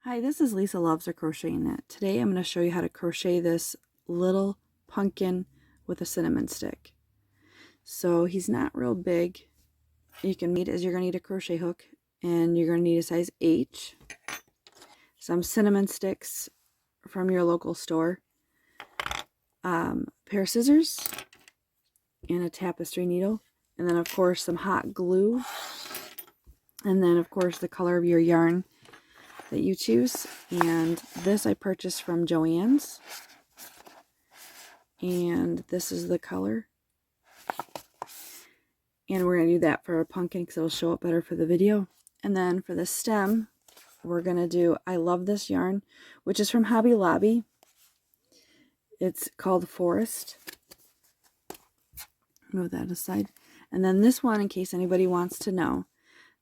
Hi, this is Lisa Loves Her Crochet Knit. Today I'm going to show you how to crochet this little pumpkin with a cinnamon stick. So he's not real big. You're going to need a crochet hook, and you're going to need a size H, some cinnamon sticks from your local store, pair of scissors, and a tapestry needle, and then of course some hot glue, and then of course the color of your yarn that you choose. And this I purchased from Joann's, and this is the color. And we're going to do that for our pumpkin because it'll show up better for the video. And then for the stem, we're going to do I Love This Yarn, which is from Hobby Lobby. It's called Forest. Move that aside. And then this one, in case anybody wants to know,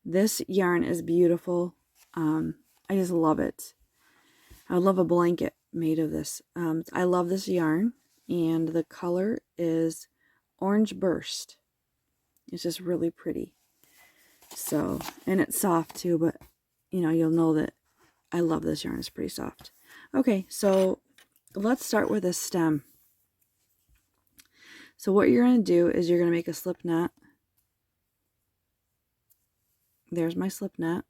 this yarn is beautiful. I just love it. I would love a blanket made of this. I love this yarn, and the color is Orange Burst. It's just really pretty. So, and it's soft too, but you know, you'll know that I love this yarn. It's pretty soft. Okay, so let's start with a stem. So what you're going to do is you're going to make a slip knot. There's my slip knot.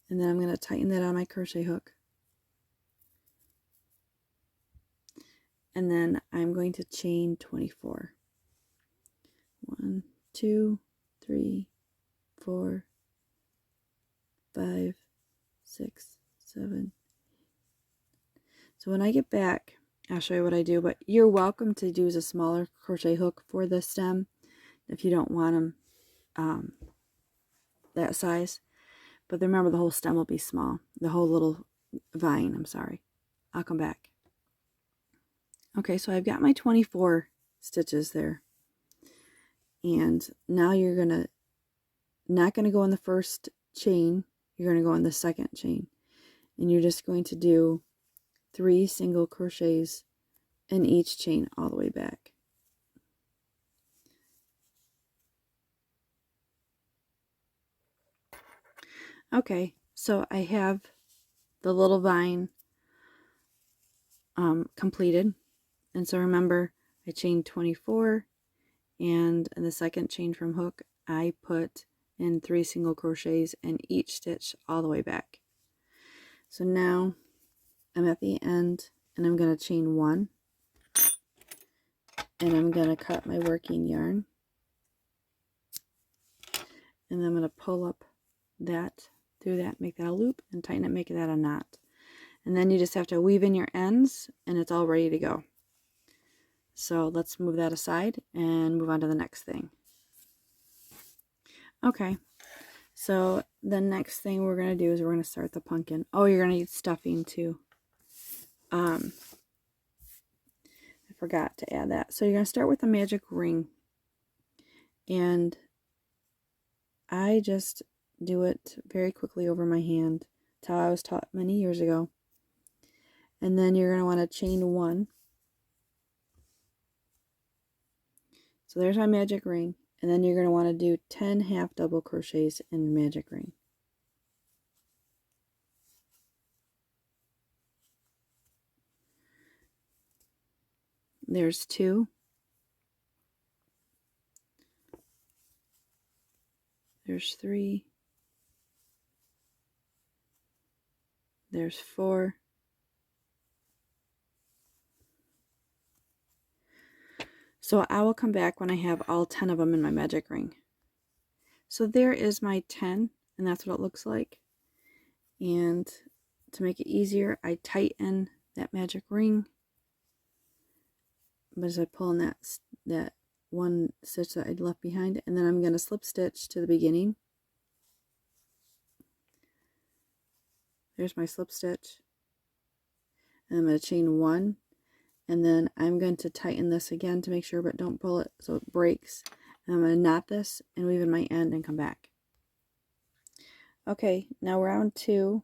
And then I'm going to tighten that on my crochet hook. And then I'm going to chain 24. 1, 2, 3, 4, 5, 6, 7. So when I get back, I'll show you what I do, but you're welcome to use a smaller crochet hook for the stem if you don't want them that size. But remember, the whole stem will be small. The whole little vine, I'm sorry. I'll come back. Okay, so I've got my 24 stitches there. And now you're not going to go in the first chain. You're going to go in the second chain. And you're just going to do 3 single crochets in each chain all the way back. Okay, so I have the little vine completed. And so remember, I chained 24, and in the second chain from hook, I put in 3 single crochets in each stitch all the way back. So now I'm at the end, and I'm going to chain 1, and I'm going to cut my working yarn, and then I'm going to pull up that through that, make that a loop, and tighten it, make that a knot. And then you just have to weave in your ends, and it's all ready to go. So let's move that aside and move on to the next thing. Okay, so the next thing we're going to do is we're going to start the pumpkin. Oh, you're going to need stuffing too. I forgot to add that. So you're going to start with a magic ring. And I just do it very quickly over my hand. It's how I was taught many years ago. And then you're going to want to chain 1. So there's my magic ring. And then you're going to want to do 10 half double crochets in the magic ring. There's 2. There's 3. There's 4. So I will come back when I have all 10 of them in my magic ring. So there is my 10, and that's what it looks like. And to make it easier, I tighten that magic ring. But as I pull in that one stitch that I'd left behind, and then I'm going to slip stitch to the beginning. There's my slip stitch. And I'm going to chain 1. And then I'm going to tighten this again to make sure, but don't pull it so it breaks. And I'm going to knot this and weave in my end and come back. Okay, now round 2.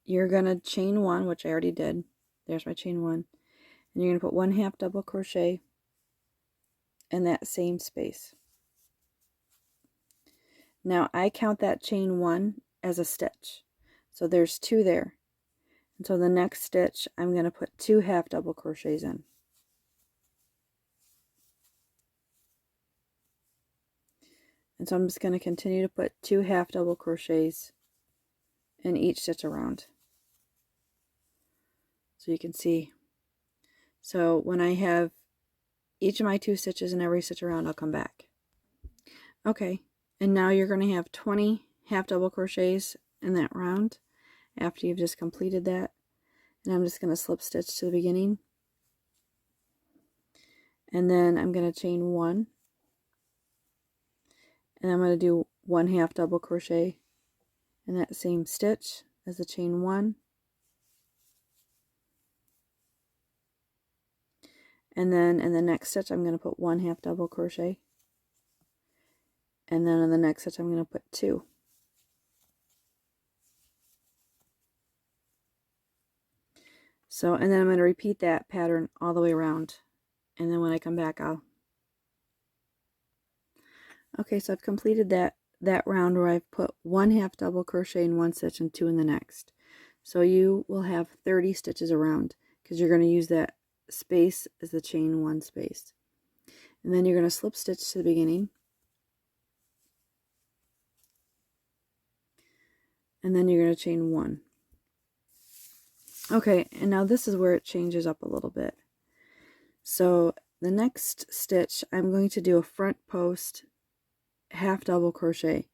You're going to chain 1, which I already did. There's my chain 1. And you're going to put 1 half double crochet in that same space. Now I count that chain 1 as a stitch. So there's 2 there. And so the next stitch, I'm going to put 2 half double crochets in. And so I'm just going to continue to put 2 half double crochets in each stitch around. So you can see. So when I have each of my 2 stitches in every stitch around, I'll come back. Okay, and now you're going to have 20 half double crochets in that round after you've just completed that. And I'm just going to slip stitch to the beginning. And then I'm going to chain 1. And I'm going to do 1 half double crochet in that same stitch as the chain 1. And then in the next stitch I'm going to put 1 half double crochet. And then in the next stitch I'm going to put 2. So, and then I'm going to repeat that pattern all the way around. And then when I come back, okay, so I've completed that round where I've put 1 half double crochet in one stitch and 2 in the next. So you will have 30 stitches around because you're going to use that space as the chain 1 space. And then you're going to slip stitch to the beginning. And then you're going to chain 1. Okay, and now this is where it changes up a little bit. So the next stitch, I'm going to do a front post half double crochet.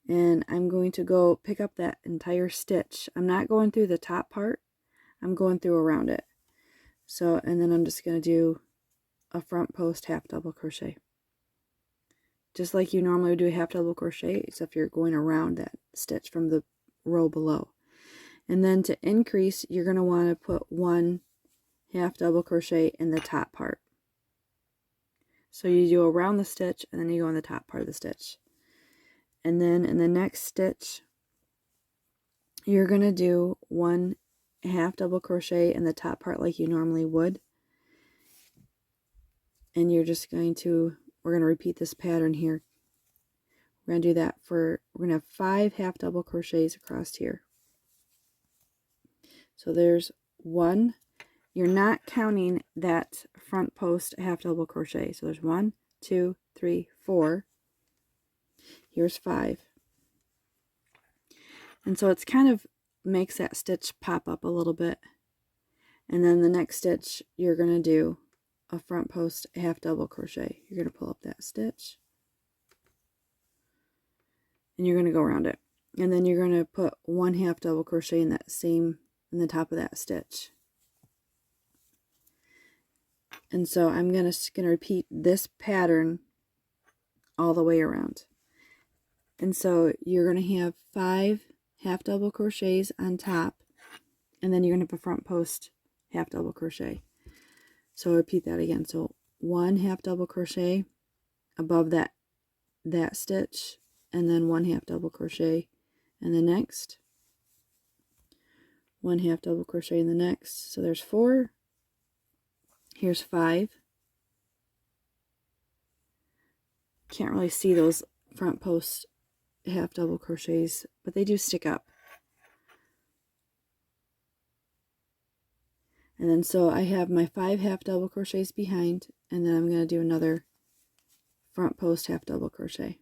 And I'm going to go pick up that entire stitch. I'm not going through the top part. I'm going through around it. So, and then I'm just going to do a front post half double crochet. Just like you normally would do a half double crochet, except you're going around that stitch from the row below. And then to increase, you're going to want to put 1 half double crochet in the top part. So you do around the stitch and then you go in the top part of the stitch. And then in the next stitch, you're going to do 1 half double crochet in the top part like you normally would. And you're just going to, we're going to repeat this pattern here. We're going to do that for, we're going to have 5 half double crochets across here. So there's 1. You're not counting that front post half double crochet. So there's 1, 2, 3, 4. Here's 5. And so it's kind of makes that stitch pop up a little bit. And then the next stitch, you're going to do a front post half double crochet. You're going to pull up that stitch. And you're going to go around it. And then you're going to put 1 half double crochet in that same, in the top of that stitch. And so I'm going to repeat this pattern all the way around. And so you're going to have 5 half double crochets on top, and then you're going to have a front post half double crochet. So I'll repeat that again. So 1 half double crochet above that stitch, and then 1 half double crochet in the next, 1 half double crochet in the next. So there's 4. Here's 5. Can't really see those front post half double crochets, but they do stick up. And then so I have my 5 half double crochets behind, and then I'm going to do another front post half double crochet.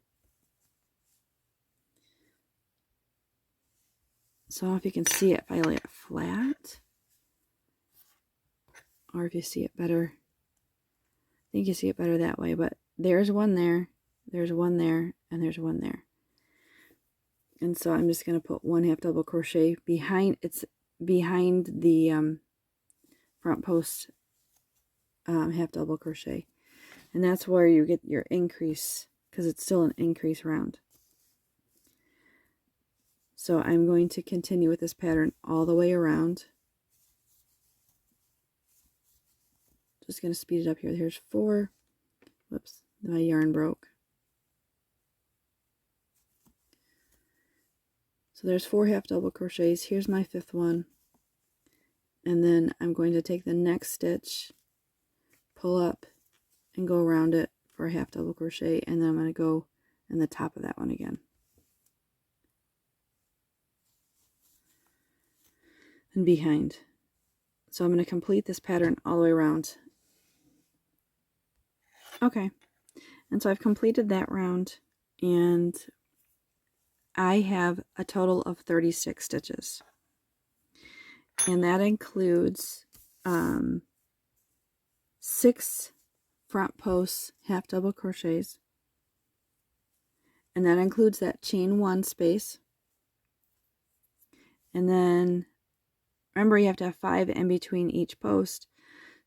So I don't know if you can see it if I lay it flat, or if you see it better. I think you see it better that way, but there's 1 there, there's 1 there, and there's 1 there. And so I'm just going to put 1 half double crochet behind, it's behind the front post half double crochet. And that's where you get your increase, because it's still an increase round. So I'm going to continue with this pattern all the way around. Just going to speed it up here. Here's 4. Whoops, my yarn broke. So there's 4 half double crochets. Here's my 5th one. And then I'm going to take the next stitch, pull up, and go around it for a half double crochet. And then I'm going to go in the top of that one again. and behind. So I'm going to complete this pattern all the way around. Okay, and so I've completed that round, and I have a total of 36 stitches. And that includes 6 front posts half double crochets, and that includes that chain 1 space. And then remember, you have to have 5 in between each post,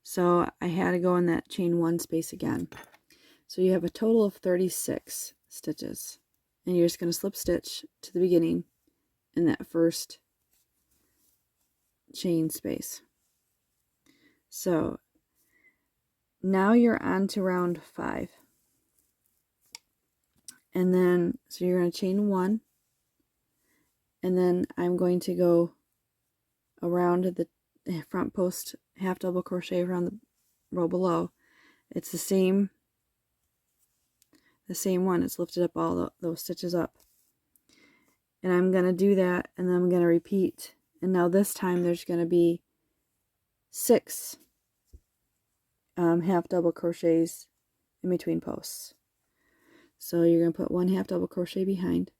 so I had to go in that chain 1 space again. So you have a total of 36 stitches, and you're just going to slip stitch to the beginning in that first chain space. So now you're on to round 5, and then so you're going to chain 1, and then I'm going to go around the front post half double crochet around the row below. It's the same one. It's lifted up all those stitches up, and I'm going to do that, and then I'm going to repeat. And now this time there's going to be 6 half double crochets in between posts. So you're going to put 1 half double crochet behind,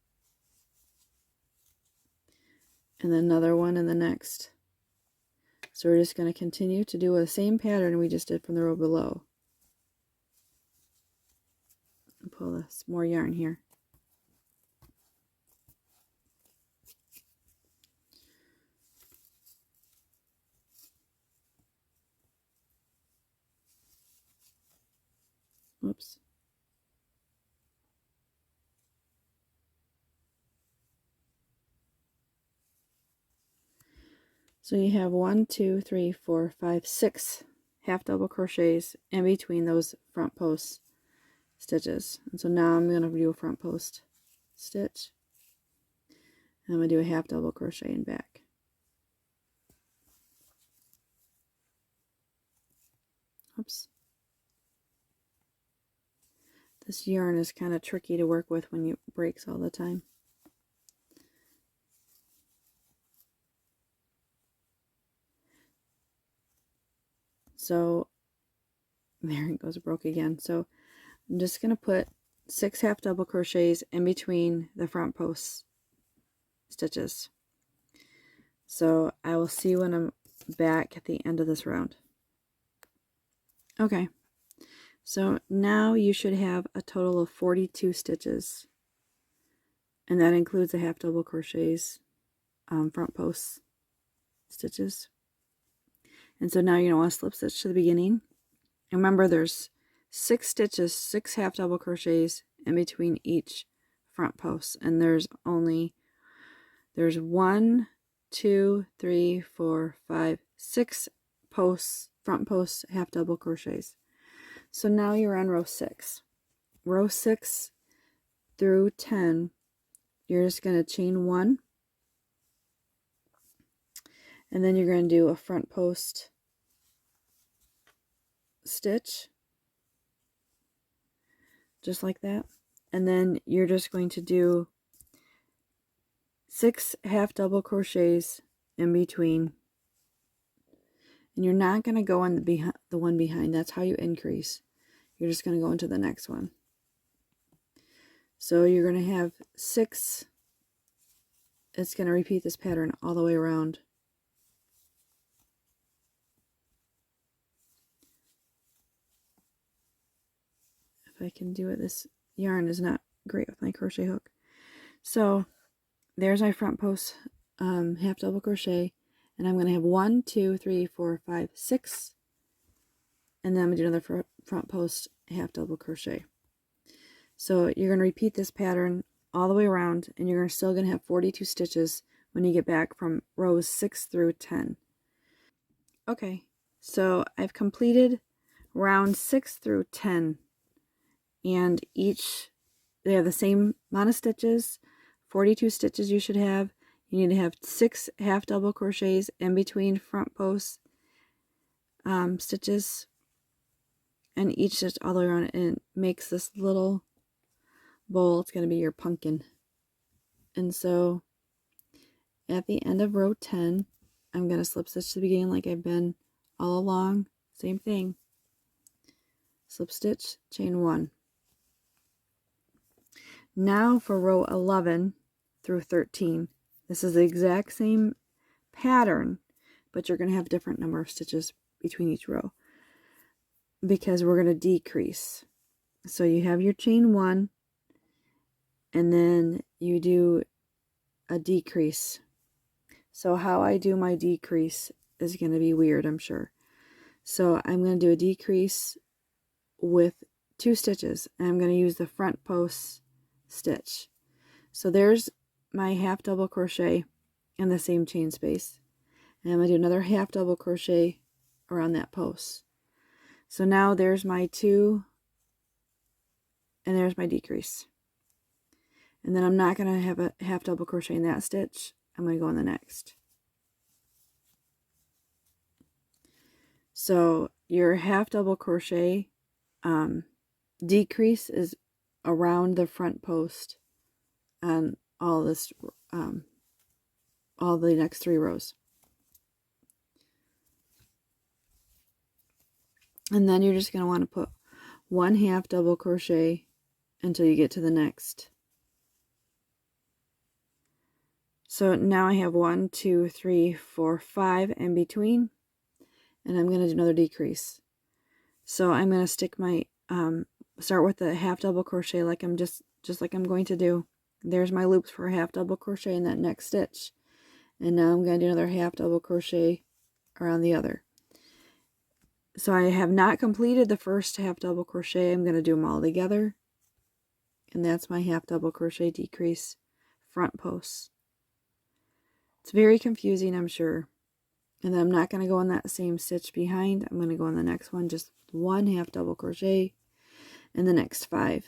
and then another one in the next. So we're just going to continue to do the same pattern we just did from the row below. Pull this more yarn here. Oops. So you have 1, 2, 3, 4, 5, 6 half double crochets in between those front post stitches. And so now I'm going to do a front post stitch. And I'm going to do a half double crochet in back. Oops. This yarn is kind of tricky to work with when it breaks all the time. So there it goes, broke again. So I'm just going to put 6 half double crochets in between the front post stitches. So I will see when I'm back at the end of this round. Okay, so now you should have a total of 42 stitches, and that includes the half double crochets front post stitches. And so now you're going to want to slip stitch to the beginning. And remember, there's 6 stitches, 6 half double crochets in between each front post, and there's 1, 2, 3, 4, 5, 6 posts, front posts, half double crochets. So now you're on row 6. Row 6 through 10, you're just going to chain 1, and then you're going to do a front post stitch, just like that. And then you're just going to do 6 half double crochets in between, and you're not going to go on the one behind. That's how you increase. You're just going to go into the next one. So you're going to have 6. It's going to repeat this pattern all the way around. If I can do it, this yarn is not great with my crochet hook. So there's my front post half double crochet, and I'm going to have 1, 2, 3, 4, 5, 6, and then I'm going to do another front post half double crochet. So you're going to repeat this pattern all the way around, and you're still going to have 42 stitches when you get back from rows 6 through 10. Okay, so I've completed round 6 through 10, and they have the same amount of stitches, 42 stitches you should have. You need to have 6 half double crochets in between front post stitches, and each stitch all the way around, and it makes this little bowl. It's going to be your pumpkin. And so at the end of row 10, I'm going to slip stitch to the beginning like I've been all along. Same thing. Slip stitch, chain 1. Now for row 11 through 13. This is the exact same pattern, but you're going to have a different number of stitches between each row because we're going to decrease. So you have your chain 1, and then you do a decrease. So how I do my decrease is going to be weird, I'm sure. So I'm going to do a decrease with 2 stitches, and I'm going to use the front post stitch. So there's my half double crochet in the same chain space, and I'm going to do another half double crochet around that post. So now there's my 2, and there's my decrease. And then I'm not going to have a half double crochet in that stitch. I'm going to go in the next. So your half double crochet decrease is around the front post on all this, all the next 3 rows. And then you're just going to want to put 1 half double crochet until you get to the next. So now I have 1, 2, 3, 4, 5 in between, and I'm going to do another decrease. So I'm going to stick my start with the half double crochet like I'm just like I'm going to do. There's my loops for a half double crochet in that next stitch, and now I'm going to do another half double crochet around the other. So I have not completed the first half double crochet. I'm going to do them all together, and that's my half double crochet decrease front post. It's very confusing, I'm sure. And then I'm not going to go in that same stitch behind. I'm going to go in the next one, just 1 half double crochet in the next 5.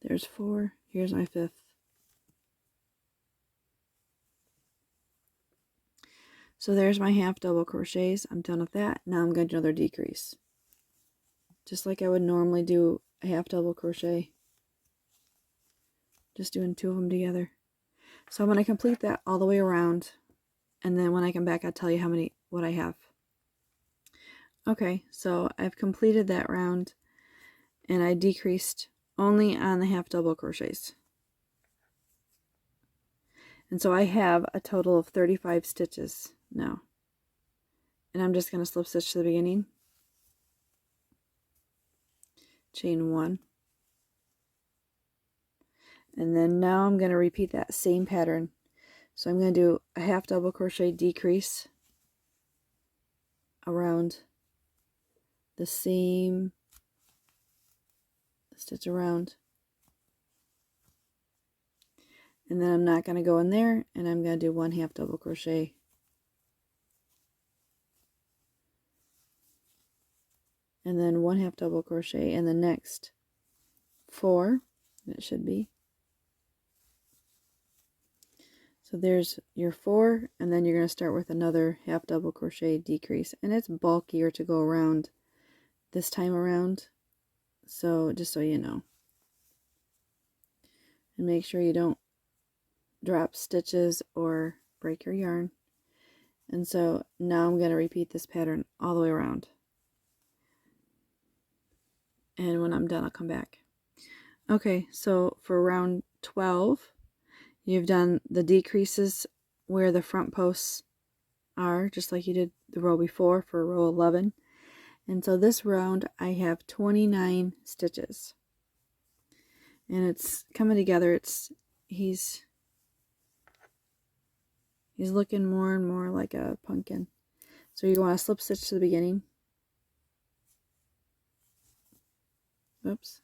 There's 4. Here's my 5th. So there's my half double crochets. I'm done with that. Now I'm going to do another decrease. Just like I would normally do a half double crochet. Just doing 2 of them together. So I'm going to complete that all the way around, and then when I come back I'll tell you what I have. Okay, so I've completed that round, and I decreased only on the half double crochets. And so I have a total of 35 stitches now. And I'm just going to slip stitch to the beginning, chain 1, and then now I'm going to repeat that same pattern. So I'm going to do a half double crochet decrease around the same stitch around, and then I'm not going to go in there, and I'm going to do 1 half double crochet, and then 1 half double crochet in the next 4. It should be. So there's your 4, and then you're going to start with another half double crochet decrease, and it's bulkier to go around this time around, so just so you know. And make sure you don't drop stitches or break your yarn. And so now I'm going to repeat this pattern all the way around, and when I'm done I'll come back. Okay, so for round 12 you've done the decreases where the front posts are, just like you did the row before for row 11. And so this round I have 29 stitches. And it's coming together. He's looking more and more like a pumpkin. So you want to slip stitch to the beginning. Oops.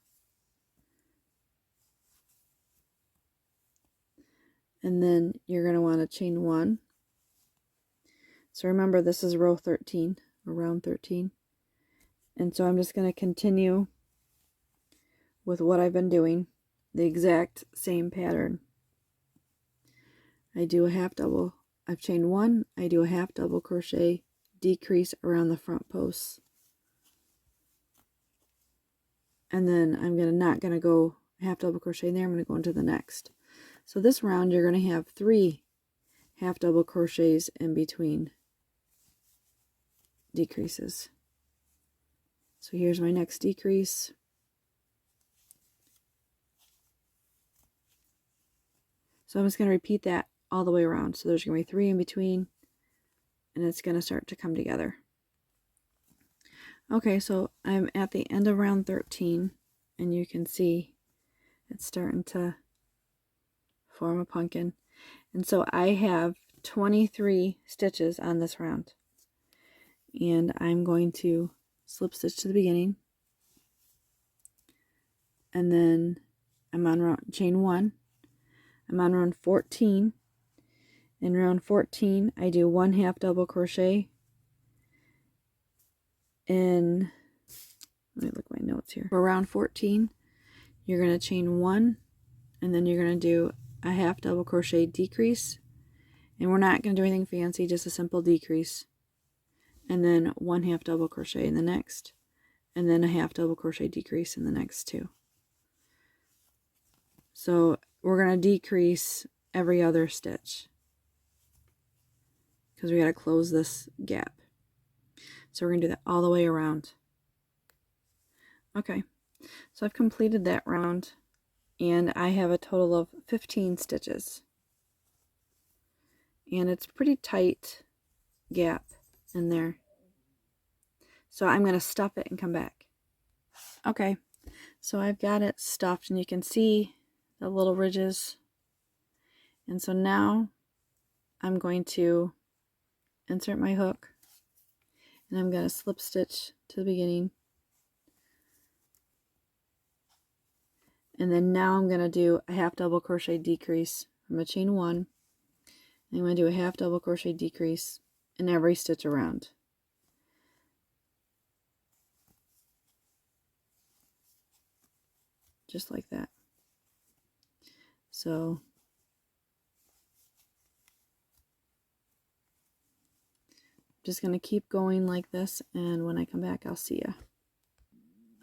And then you're going to want to chain 1. So remember, this is row 13, or round 13. And so I'm just going to continue with what I've been doing, the exact same pattern. I do a half double, I've chained 1, I do a half double crochet, decrease around the front posts. and then I'm not gonna go half double crochet in there. I'm gonna go into the next. So this round you're gonna have 3 half double crochets in between decreases. So here's my next decrease. So I'm just going to repeat that all the way around. So there's going to be 3 in between, and it's going to start to come together. Okay, so I'm at the end of round 13, and you can see it's starting to form a pumpkin. And so I have 23 stitches on this round. And I'm going to slip stitch to the beginning. And then I'm on chain 1. I'm on round 14. In round 14, I do 1 half double crochet in, let me look at my notes here. For round 14, you're going to chain 1, and then you're going to do a half double crochet decrease. And we're not going to do anything fancy, just a simple decrease. And then 1 half double crochet in the next, and then a half double crochet decrease in the next 2. So we're going to decrease every other stitch, because we got to close this gap. So we're going to do that all the way around. Okay, so I've completed that round, and I have a total of 15 stitches. And it's pretty tight gap in there. So I'm going to stuff it and come back. Okay, so I've got it stuffed, and you can see the little ridges. And so now I'm going to insert my hook, and I'm going to slip stitch to the beginning. And then now I'm going to do a half double crochet decrease from a chain 1. And I'm going to do a half double crochet decrease in every stitch around. Just like that. So I'm just going to keep going like this, and when I come back I'll see you.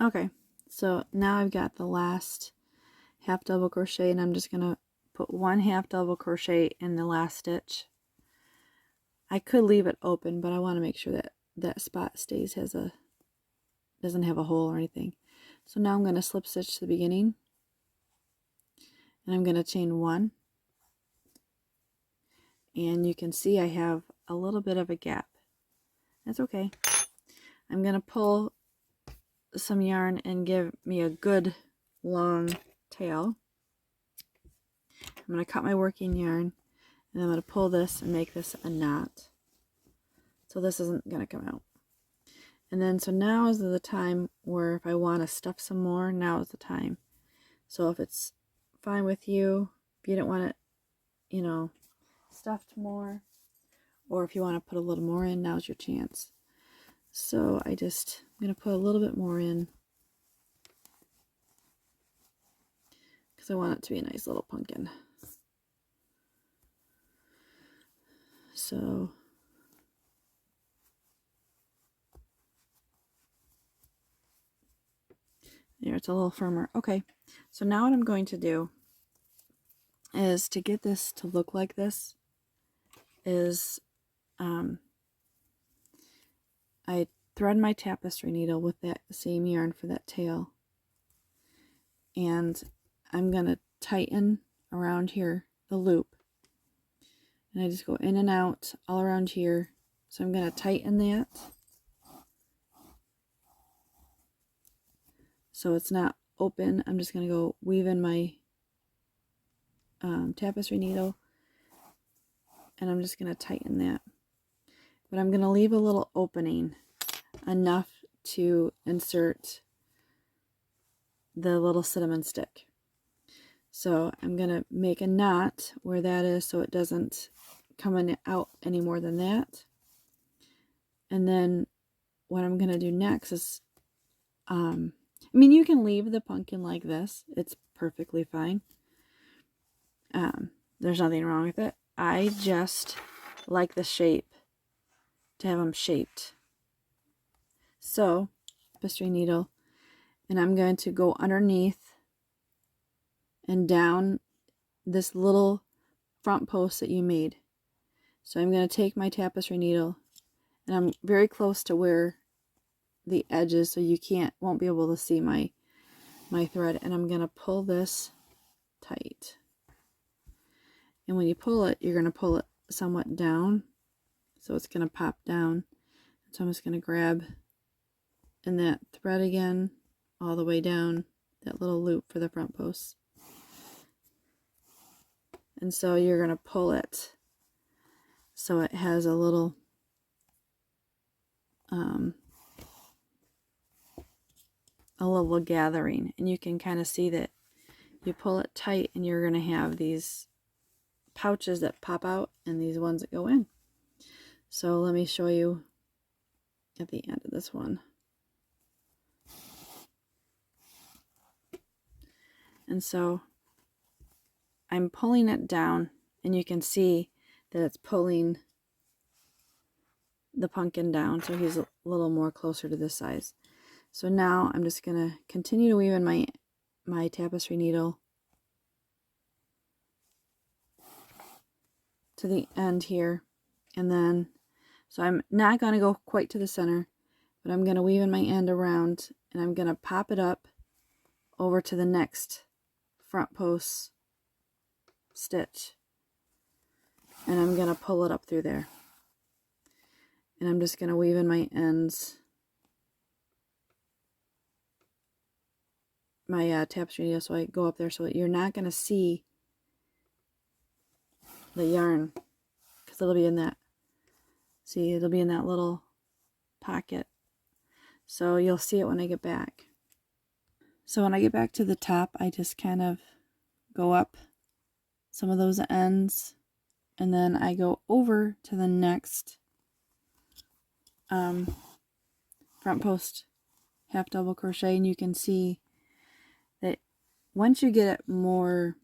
Okay, so now I've got the last half double crochet, and I'm just going to put 1 half double crochet in the last stitch. I could leave it open, but I want to make sure that that spot stays, doesn't have a hole or anything. So now I'm going to slip stitch to the beginning, and I'm going to chain 1, and you can see I have a little bit of a gap. That's okay. I'm going to pull some yarn and give me a good long tail. I'm going to cut my working yarn, and I'm going to pull this and make this a knot. So this isn't going to come out. And then, so now is the time where if I want to stuff some more, now is the time. So if it's fine with you, if you don't want it, you know, stuffed more, or if you want to put a little more in, now's your chance. So I'm going to put a little bit more in, because I want it to be a nice little pumpkin. So there, it's a little firmer. Okay, so now what I'm going to do is, to get this to look like this, is I thread my tapestry needle with that same yarn for that tail, and I'm going to tighten around here the loop, and I just go in and out all around here. So I'm going to tighten that so it's not open. I'm just going to go weave in my tapestry needle, and I'm just going to tighten that. But I'm going to leave a little opening, enough to insert the little cinnamon stick. So I'm going to make a knot where that is, so it doesn't come out any more than that. And then what I'm going to do next is, I mean, you can leave the pumpkin like this. It's perfectly fine. There's nothing wrong with it. I just like the shape, to have them shaped. So, tapestry needle, And I'm going to go underneath and down this little front post that you made. So I'm going to take my tapestry needle, and I'm very close to where the edge is, so you won't be able to see my thread, and I'm going to pull this tight. And when you pull it, you're going to pull it somewhat down, so it's going to pop down. So I'm just going to grab in that thread again, all the way down that little loop for the front post. And so you're going to pull it so it has a little gathering, and you can kind of see that you pull it tight and you're going to have these pouches that pop out and these ones that go in. So let me show you at the end of this one. And so I'm pulling it down, and you can see that it's pulling the pumpkin down, so he's a little more closer to this size. So now I'm just going to continue to weave in my tapestry needle to the end here, and then so I'm not going to go quite to the center, but I'm going to weave in my end around, and I'm going to pop it up over to the next front post stitch, and I'm going to pull it up through there, and I'm just going to weave in my ends, my tapestry needle, so I go up there, so you're not going to see the yarn, because it'll be in that, see, it'll be in that little pocket, so you'll see it when I get back. So when I get back to the top, I just kind of go up some of those ends, and then I go over to the next front post half double crochet, and you can see that once you get it more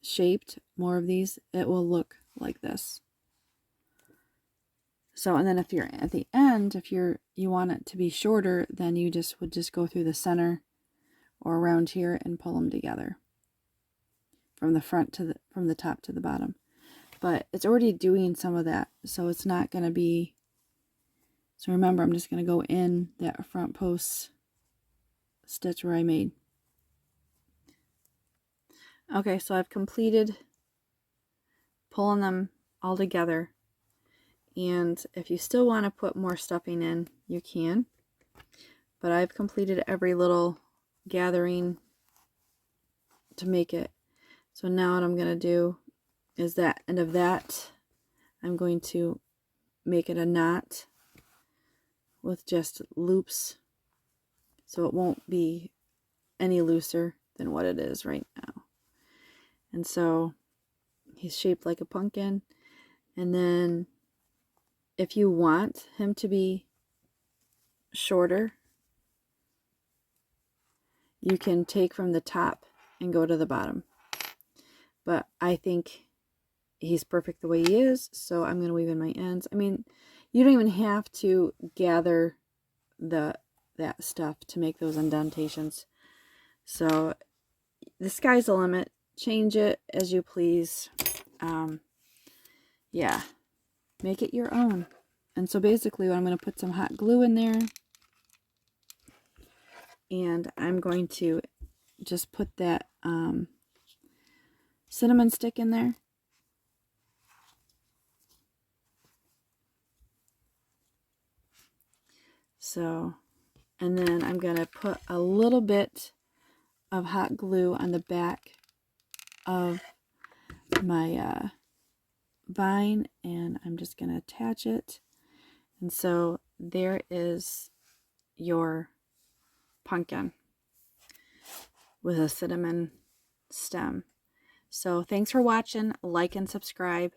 shaped, more of these, it will look like this. So, and then if you're at the end, if you want it to be shorter, then you would just go through the center or around here and pull them together from the front to from the top to the bottom. But it's already doing some of that, so it's not going to be, so remember, I'm just going to go in that front post stitch where I made. Okay, so I've completed pulling them all together, and if you still want to put more stuffing in, you can, but I've completed every little gathering to make it. So now what I'm going to do is that end of that, I'm going to make it a knot with just loops, so it won't be any looser than what it is right now. And so he's shaped like a pumpkin, and then if you want him to be shorter, you can take from the top and go to the bottom. But I think he's perfect the way he is, so I'm going to weave in my ends. I mean, you don't even have to gather that stuff to make those indentations. So the sky's the limit. Change it as you please. Yeah, make it your own. And so basically I'm going to put some hot glue in there, and I'm going to just put that cinnamon stick in there. So, and then I'm going to put a little bit of hot glue on the back of my vine, and I'm just going to attach it. And so there is your pumpkin with a cinnamon stem. So thanks for watching. Like and subscribe.